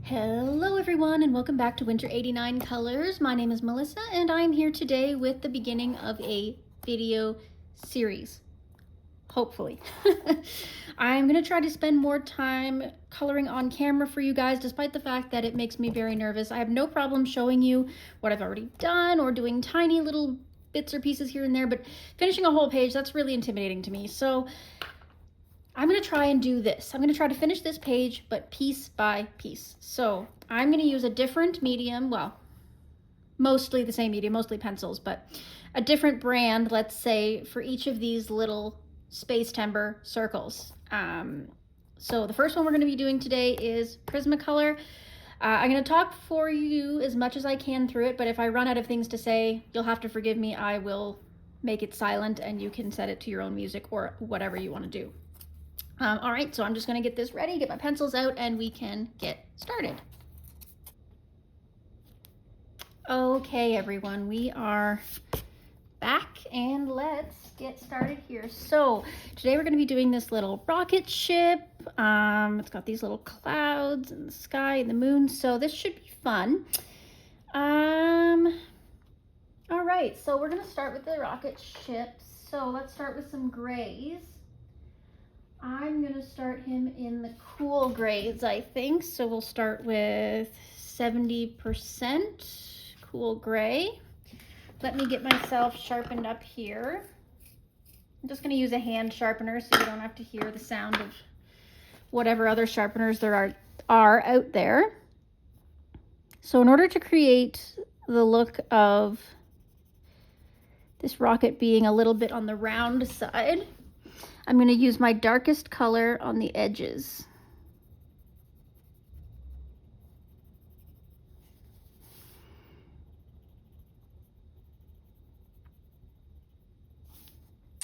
Hello everyone and welcome back to Winter 89 Colors. My name is Melissa and I'm here today with the beginning of a video series. Hopefully. I'm going to try to spend more time coloring on camera for you guys, despite the fact that it makes me very nervous. I have no problem showing you what I've already done or doing tiny little bits or pieces here and there, but finishing a whole page, that's really intimidating to me. So I'm going to try and do this. I'm going to try to finish this page, but piece by piece. So I'm going to use a different medium, well, mostly the same medium, mostly pencils, but a different brand, let's say, for each of these little space timber circles. So the first one we're going to be doing today is Prismacolor. I'm going to talk for you as much as I can through it, but if I run out of things to say, you'll have to forgive me. I will make it silent and you can set it to your own music or whatever you want to do. All right, so I'm just gonna get this ready, get my pencils out, and we can get started. Okay, everyone, we are back and let's get started here. So today we're gonna be doing this little rocket ship. It's got these little clouds and the sky and the moon, so this should be fun. All right, so we're gonna start with the rocket ship. So let's start with some grays. I'm going to start him in the cool grays, I think. So we'll start with 70% cool gray. Let me get myself sharpened up here. I'm just going to use a hand sharpener so you don't have to hear the sound of whatever other sharpeners there are out there. So in order to create the look of this rocket being a little bit on the round side, I'm going to use my darkest color on the edges.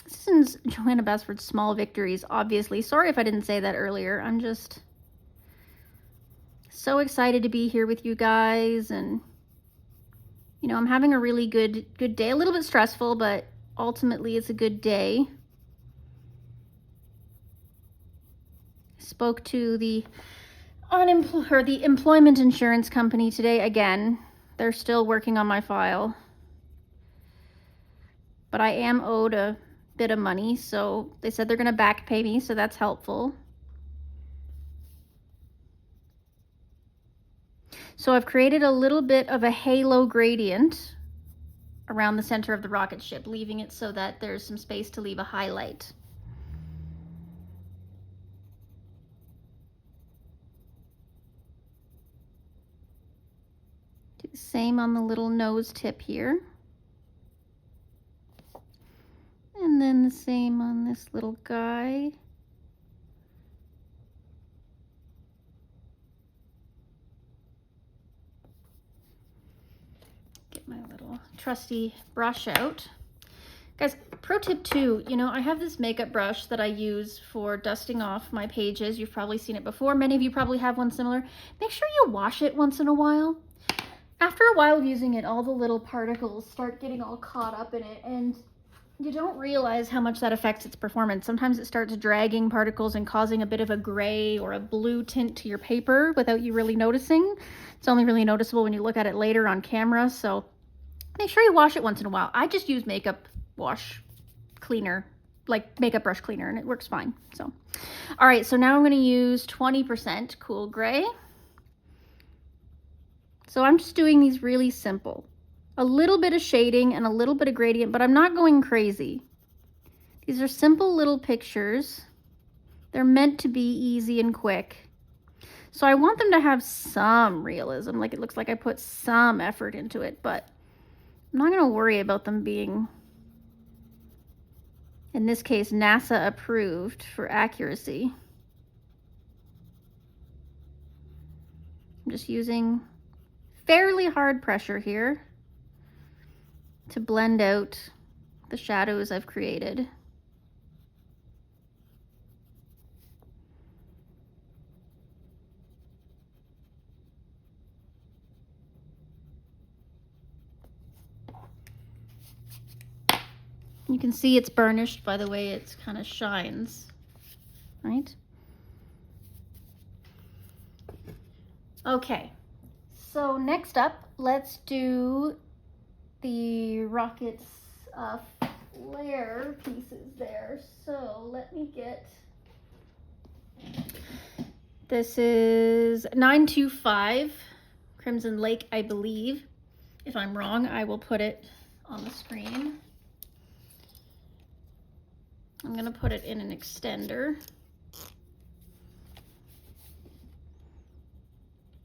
This is Johanna Basford's Small Victories, obviously. Sorry if I didn't say that earlier. I'm just so excited to be here with you guys, and you know, I'm having a really good day. A little bit stressful, but ultimately it's a good day. Spoke to the employment insurance company today again. They're still working on my file, but I am owed a bit of money, so they said they're going to back pay me, so that's helpful. So I've created a little bit of a halo gradient around the center of the rocket ship, leaving it so that there's some space to leave a highlight. Do the same on the little nose tip here. And then the same on this little guy. Get my little trusty brush out. Guys, pro tip 2, you know, I have this makeup brush that I use for dusting off my pages. You've probably seen it before. Many of you probably have one similar. Make sure you wash it once in a while. After a while of using it, all the little particles start getting all caught up in it, and you don't realize how much that affects its performance. Sometimes it starts dragging particles and causing a bit of a gray or a blue tint to your paper without you really noticing. It's only really noticeable when you look at it later on camera, so make sure you wash it once in a while. I just use makeup wash cleaner, like makeup brush cleaner, and it works fine. So, all right, so now I'm going to use 20% cool gray. So I'm just doing these really simple. A little bit of shading and a little bit of gradient, but I'm not going crazy. These are simple little pictures. They're meant to be easy and quick. So I want them to have some realism, like it looks like I put some effort into it, but I'm not going to worry about them being, in this case, NASA approved for accuracy. I'm just using fairly hard pressure here to blend out the shadows I've created. You can see it's burnished by the way it kind of shines, right? Okay, so next up, let's do the rockets flare pieces there. So let me get, this is 925 Crimson Lake, I believe. If I'm wrong, I will put it on the screen. I'm gonna put it in an extender.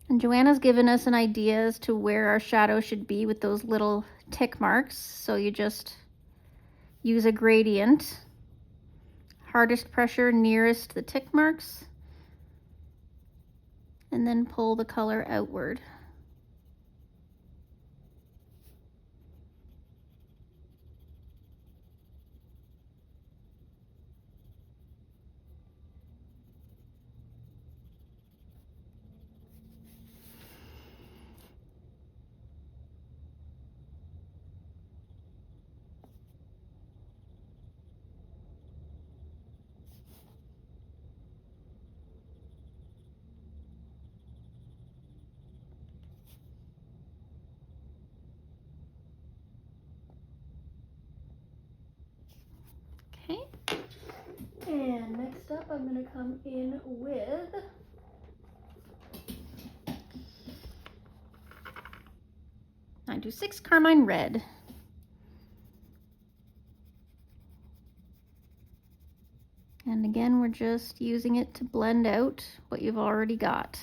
And Joanna's given us an idea as to where our shadow should be with those little tick marks. So you just use a gradient, hardest pressure nearest the tick marks, and then pull the color outward. Okay, and next up I'm going to come in with .926 Carmine Red. And again, we're just using it to blend out what you've already got.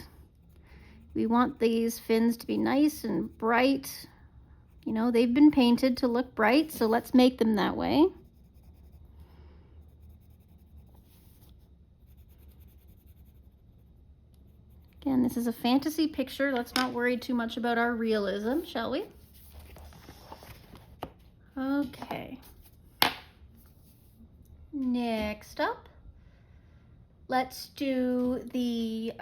We want these fins to be nice and bright. You know, they've been painted to look bright, so let's make them that way. Again, this is a fantasy picture. Let's not worry too much about our realism, shall we? Okay. Next up, let's do the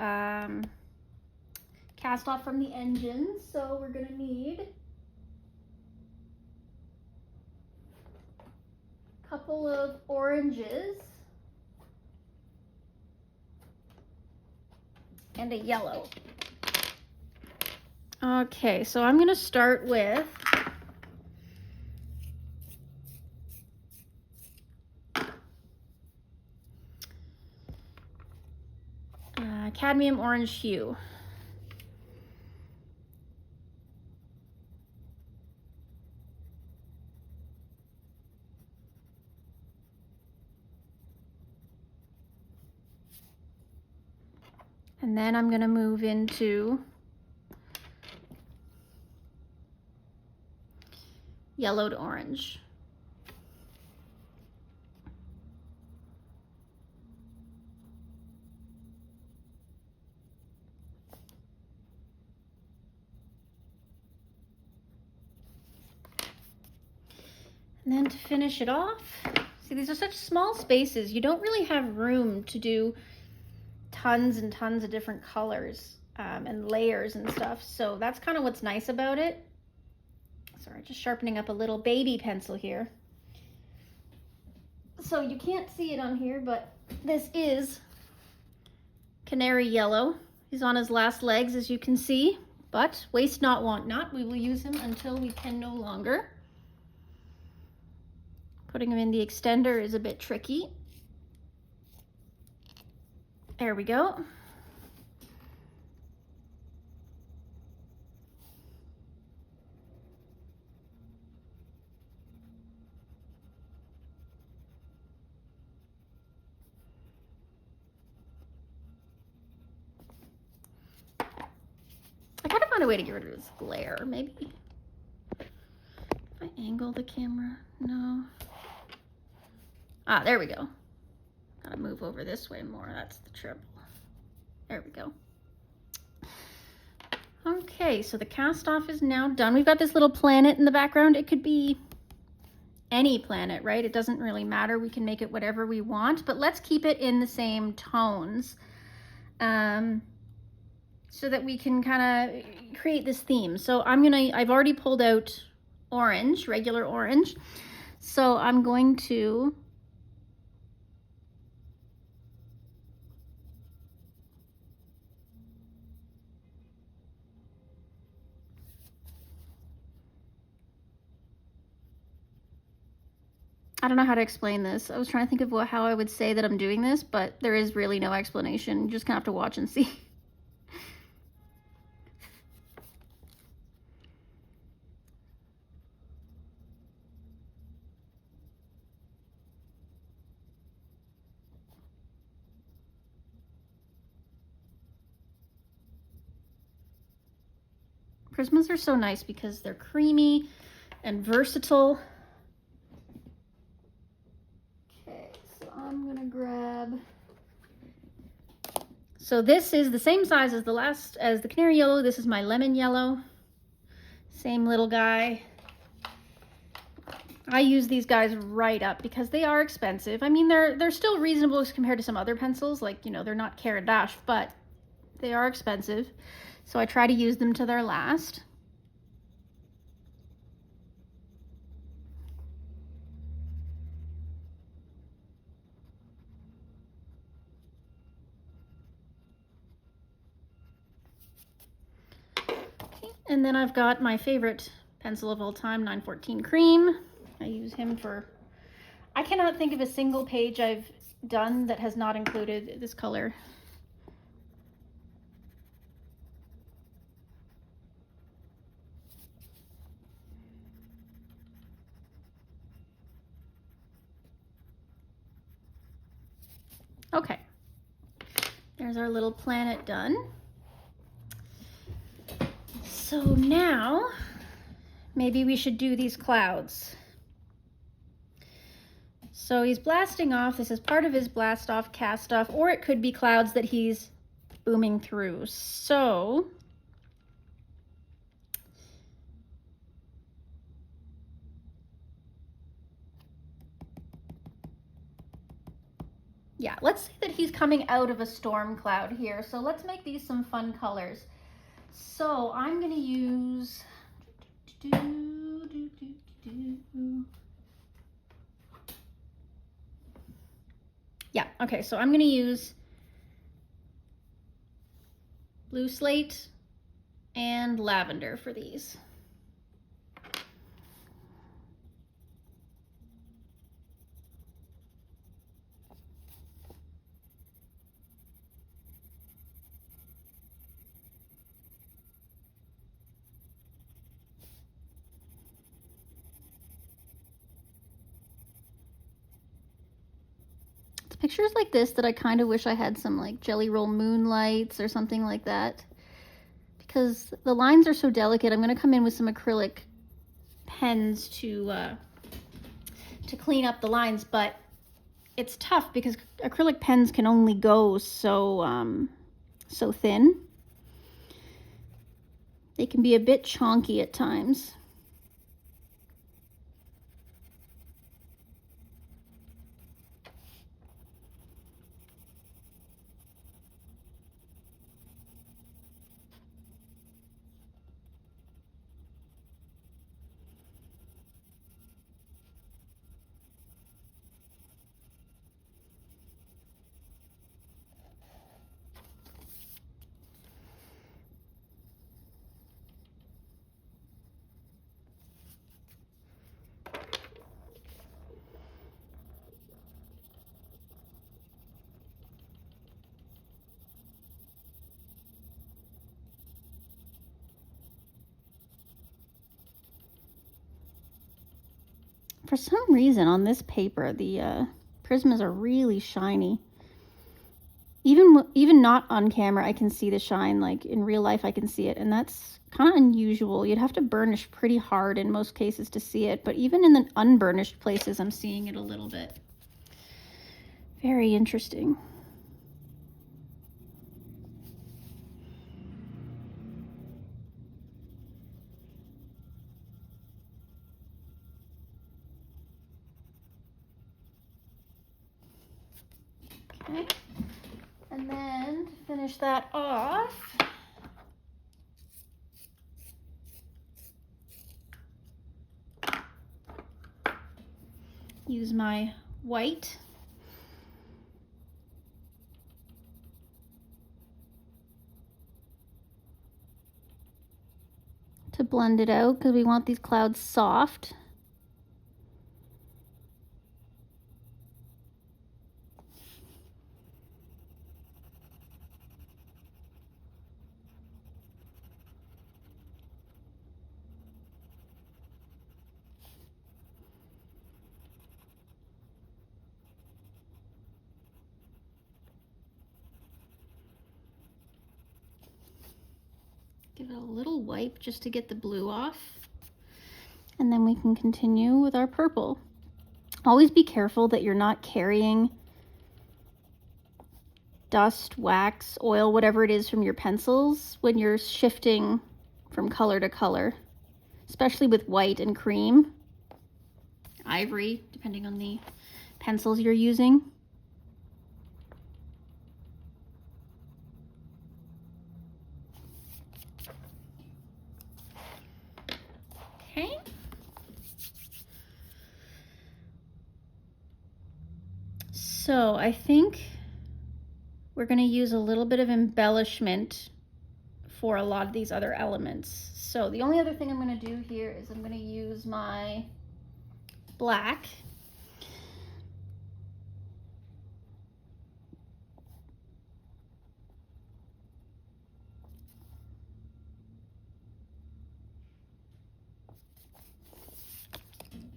cast off from the engine. So we're gonna need a couple of oranges and a yellow. Okay, so I'm gonna start with cadmium orange hue. And then I'm going to move into yellowed orange. And then to finish it off, see, these are such small spaces. You don't really have room to do tons and tons of different colors and layers and stuff. So that's kind of what's nice about it. Sorry, just sharpening up a little baby pencil here. So you can't see it on here, but this is canary yellow. He's on his last legs, as you can see, but waste not, want not. We will use him until we can no longer. Putting him in the extender is a bit tricky. There we go. I gotta find a way to get rid of this glare, maybe. If I angle the camera, no. Ah, there we go. Gotta move over this way more, that's the trouble. There we go. Okay, so the cast off is now done. We've got this little planet in the background. It could be any planet, right? It doesn't really matter. We can make it whatever we want, but let's keep it in the same tones so that we can kind of create this theme. So I've already pulled out orange, regular orange. So I'm going to I don't know how to explain this. I was trying to think of how I would say that I'm doing this, but there is really no explanation. You're just gonna have to watch and see. Prismas are so nice because they're creamy and versatile. Okay, so I'm gonna grab. So this is the same size as the canary yellow. This is my lemon yellow. Same little guy. I use these guys right up because they are expensive. I mean, they're still reasonable compared to some other pencils. Like, you know, they're not Carat d'Ache, but they are expensive. So I try to use them to their last. Okay, and then I've got my favorite pencil of all time, 914 Cream. I use him for, I cannot think of a single page I've done that has not included this color. Okay, there's our little planet done. So now, maybe we should do these clouds. So he's blasting off. This is part of his blast off, cast off, or it could be clouds that he's booming through. So yeah, let's say that he's coming out of a storm cloud here. So let's make these some fun colors. So I'm gonna use yeah, okay, so I'm gonna use blue slate and lavender for these. Pictures like this that I kind of wish I had some like Jelly Roll Moonlights or something like that. Because the lines are so delicate, I'm going to come in with some acrylic pens to clean up the lines, but it's tough because acrylic pens can only go so, so thin. They can be a bit chonky at times. For some reason on this paper, the Prismas are really shiny. Even not on camera, I can see the shine. Like in real life, I can see it, and that's kind of unusual. You'd have to burnish pretty hard in most cases to see it, but even in the unburnished places, I'm seeing it a little bit. Very interesting. Okay, and then to finish that off, use my white. To blend it out because we want these clouds soft. Give it a little wipe just to get the blue off. And then we can continue with our purple. Always be careful that you're not carrying dust, wax, oil, whatever it is from your pencils when you're shifting from color to color, especially with white and cream, ivory, depending on the pencils you're using. Okay. So I think we're going to use a little bit of embellishment for a lot of these other elements. So the only other thing I'm going to do here is I'm going to use my black.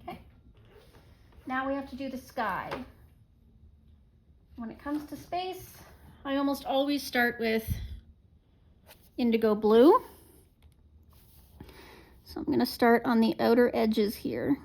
Okay. Now we have to do the sky. When it comes to space, I almost always start with indigo blue. So I'm going to start on the outer edges here.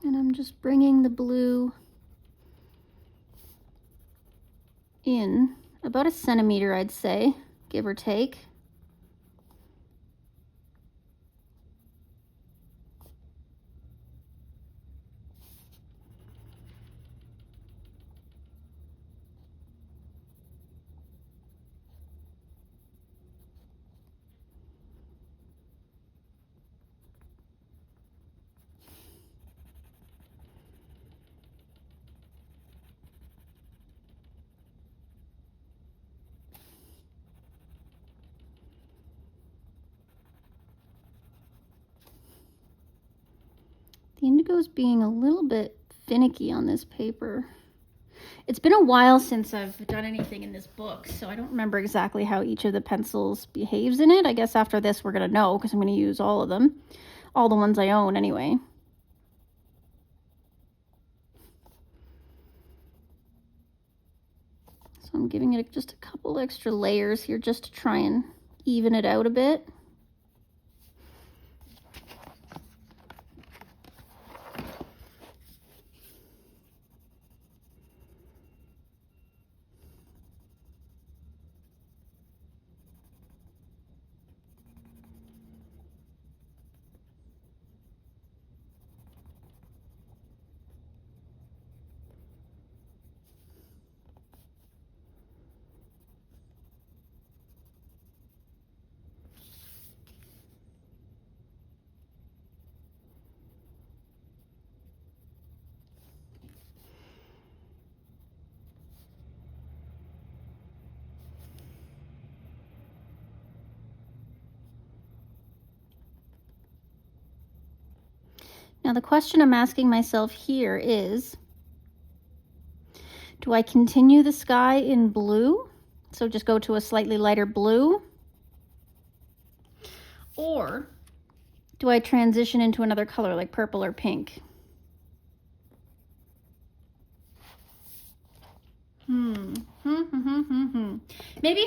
And I'm just bringing the blue in about 1 centimeter, I'd say, give or take. The indigo's being a little bit finicky on this paper. It's been a while since I've done anything in this book, so I don't remember exactly how each of the pencils behaves in it. I guess after this we're going to know, because I'm going to use all of them. All the ones I own anyway. So I'm giving it just a couple extra layers here just to try and even it out a bit. Now the question I'm asking myself here is, do I continue the sky in blue? So just go to a slightly lighter blue? Or do I transition into another color like purple or pink? Maybe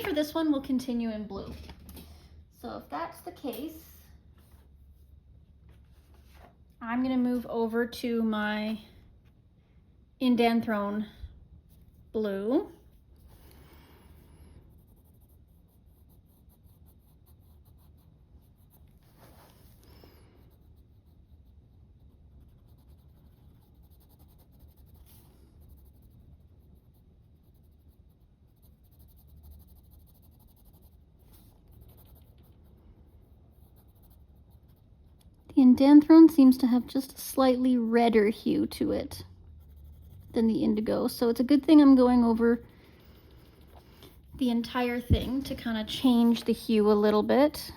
for this one we'll continue in blue. So if that's the case, I'm going to move over to my Indanthrone blue. The Indanthrone seems to have just a slightly redder hue to it. than the indigo. So it's a good thing I'm going over the entire thing to kind of change the hue a little bit.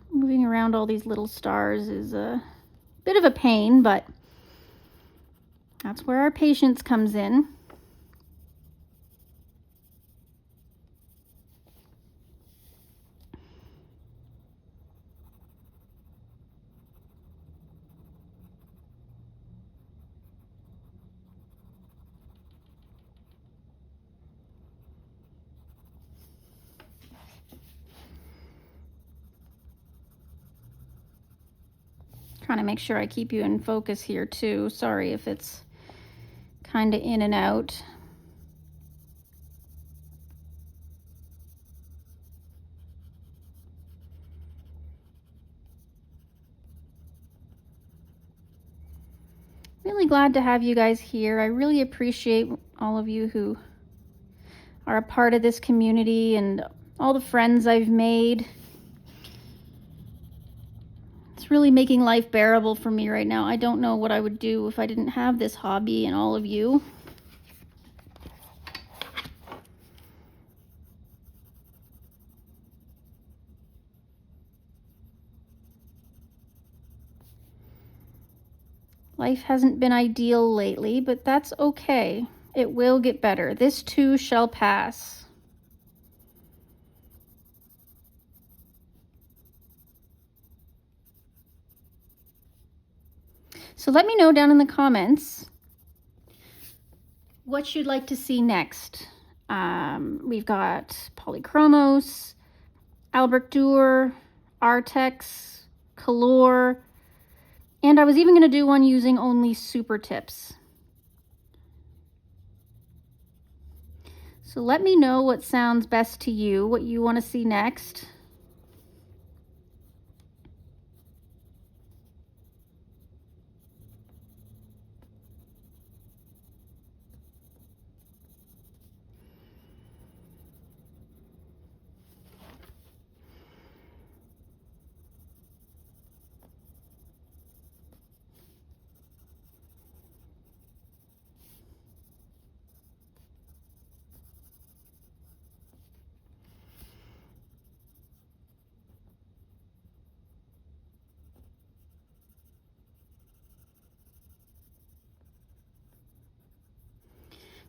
Moving around all these little stars is a bit of a pain, but that's where our patience comes in. Trying to make sure I keep you in focus here too. Sorry if it's kind of in and out. Really glad to have you guys here. I really appreciate all of you who are a part of this community and all the friends I've made. It's really making life bearable for me right now. I don't know what I would do if I didn't have this hobby and all of you. Life hasn't been ideal lately, but that's okay. It will get better. This too shall pass. So let me know down in the comments what you'd like to see next. We've got Polychromos, Albrecht Dürer, Artex, Color, and I was even going to do one using only super tips. So let me know what sounds best to you, what you want to see next.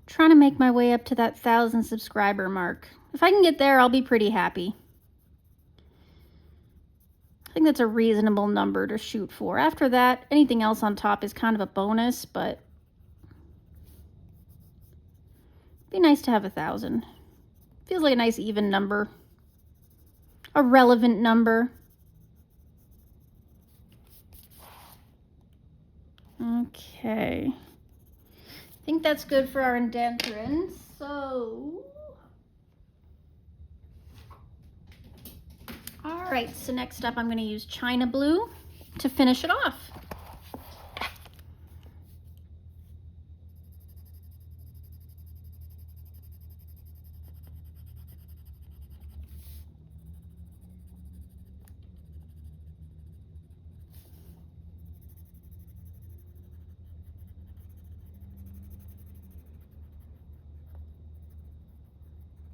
Trying to make my way up to that 1,000 subscriber mark. If I can get there, I'll be pretty happy. I think that's a reasonable number to shoot for. After that, anything else on top is kind of a bonus, but it'd be nice to have 1,000. Feels like a nice even number. A relevant number. Okay. I think that's good for our indenturins. So, all right, so next up I'm going to use China Blue to finish it off.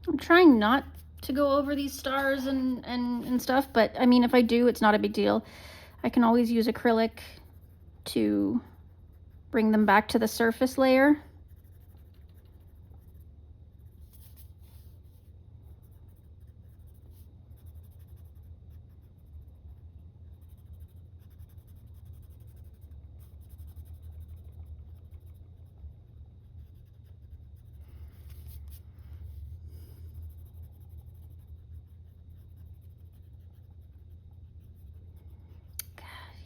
I'm trying not to go over these stars and stuff, but I mean, if I do, it's not a big deal. I can always use acrylic to bring them back to the surface layer.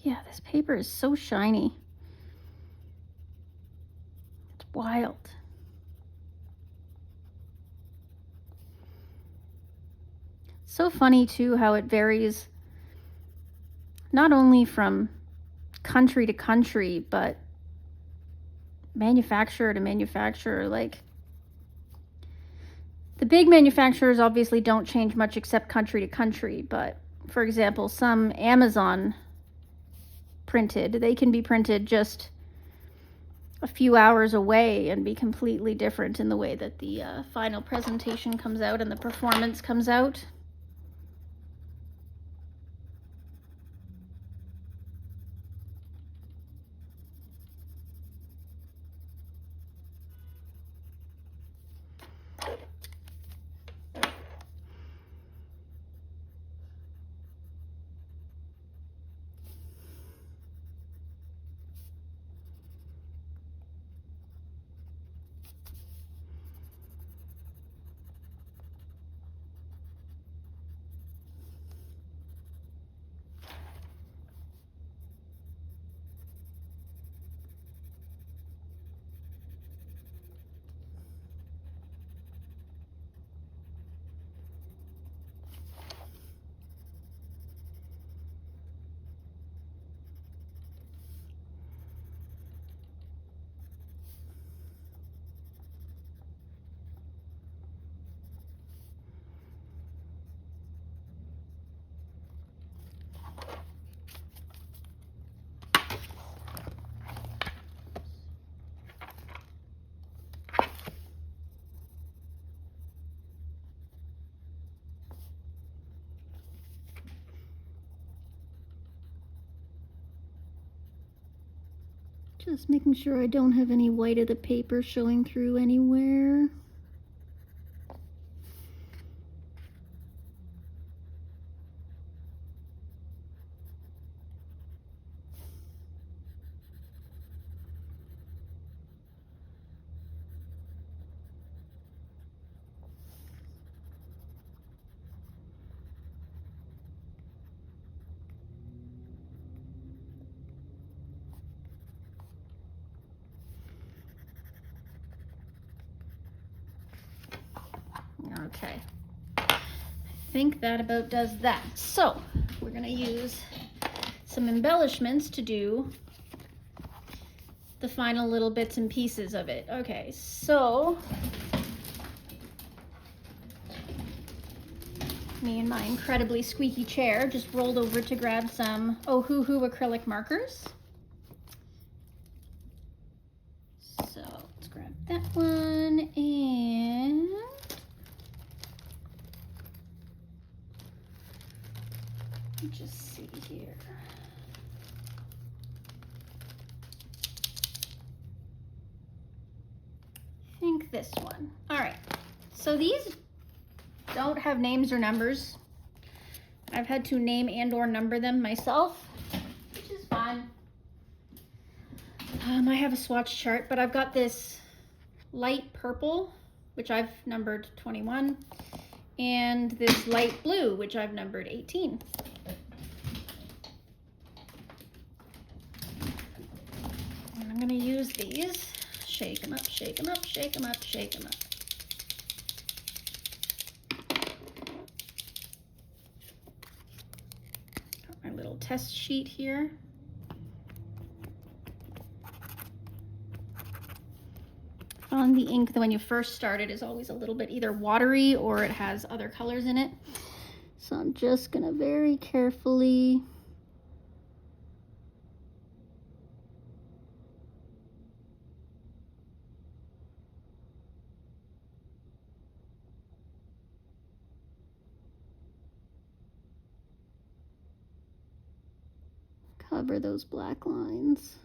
Yeah, this paper is so shiny. It's wild. So funny too how it varies not only from country to country, but manufacturer to manufacturer, like the big manufacturers obviously don't change much except country to country, but for example, some Amazon printed, they can be printed just a few hours away and be completely different in the way that the final presentation comes out and the performance comes out. Just making sure I don't have any white of the paper showing through anywhere. Okay, I think that about does that. So we're gonna use some embellishments to do the final little bits and pieces of it. Okay, so me and my incredibly squeaky chair just rolled over to grab some Ohuhu acrylic markers. So let's grab that one, and just see here. I think this one. All right, so these don't have names or numbers. I've had to name and or number them myself, which is fine. I have a swatch chart, but I've got this light purple, which I've numbered 21, and this light blue, which I've numbered 18. And I'm gonna use these, shake them up, shake them up, shake them up, shake them up. Got my little test sheet here. On the ink, when you first start it, is always a little bit either watery or it has other colors in it. So I'm just gonna very carefully cover those black lines.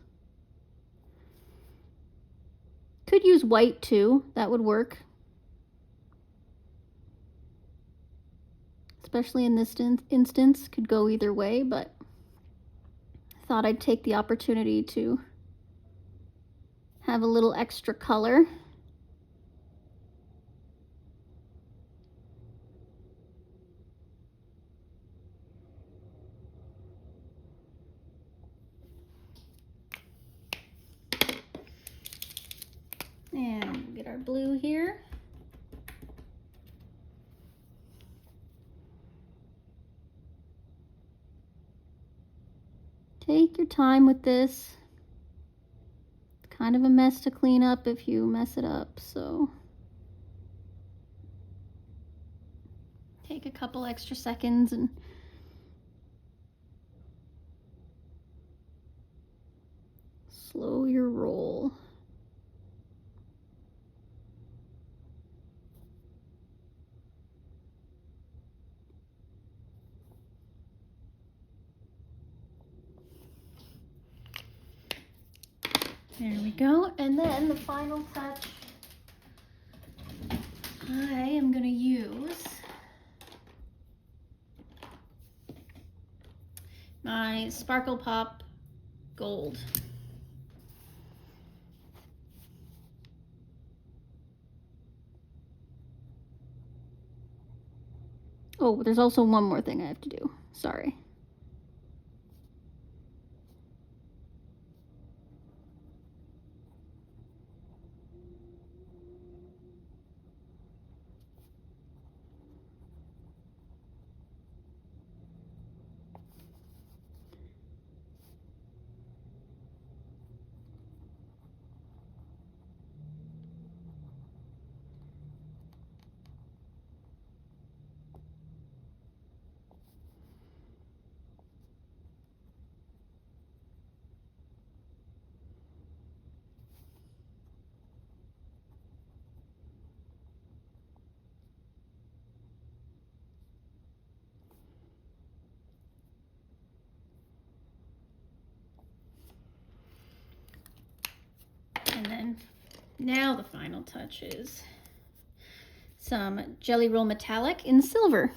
Could use white too, that would work. Especially in this instance, could go either way, but I thought I'd take the opportunity to have a little extra color. And we'll get our blue here. Take your time with this. It's kind of a mess to clean up if you mess it up, so take a couple extra seconds and slow your roll. There we go. And then the final touch, I am going to use my Sparkle Pop Gold. Oh, there's also one more thing I have to do. Sorry. And then now the final touch is some Jelly Roll Metallic in silver.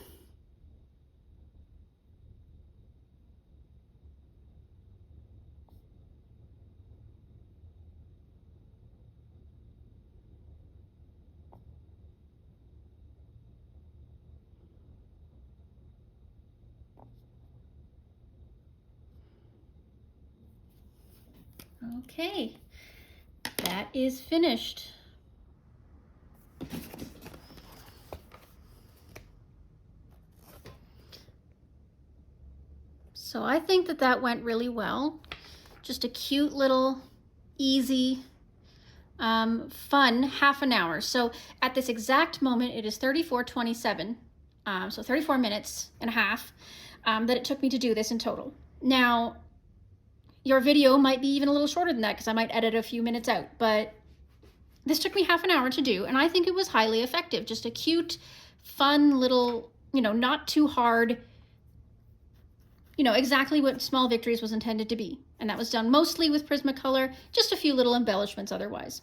Okay, that is finished. So I think that that went really well. Just a cute little, easy, fun half an hour. So at this exact moment, it is 34:27, so 34 minutes and a half that it took me to do this in total. Now, your video might be even a little shorter than that because I might edit a few minutes out, but this took me half an hour to do, and I think it was highly effective. Just a cute, fun little, not too hard, exactly what Small Victories was intended to be. And that was done mostly with Prismacolor, just a few little embellishments otherwise.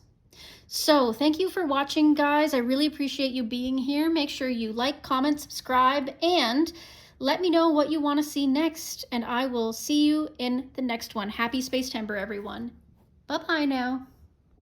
So thank you for watching, guys. I really appreciate you being here. Make sure you like, comment, subscribe, and let me know what you want to see next. And I will see you in the next one. Happy Space Timber, everyone. Bye-bye now.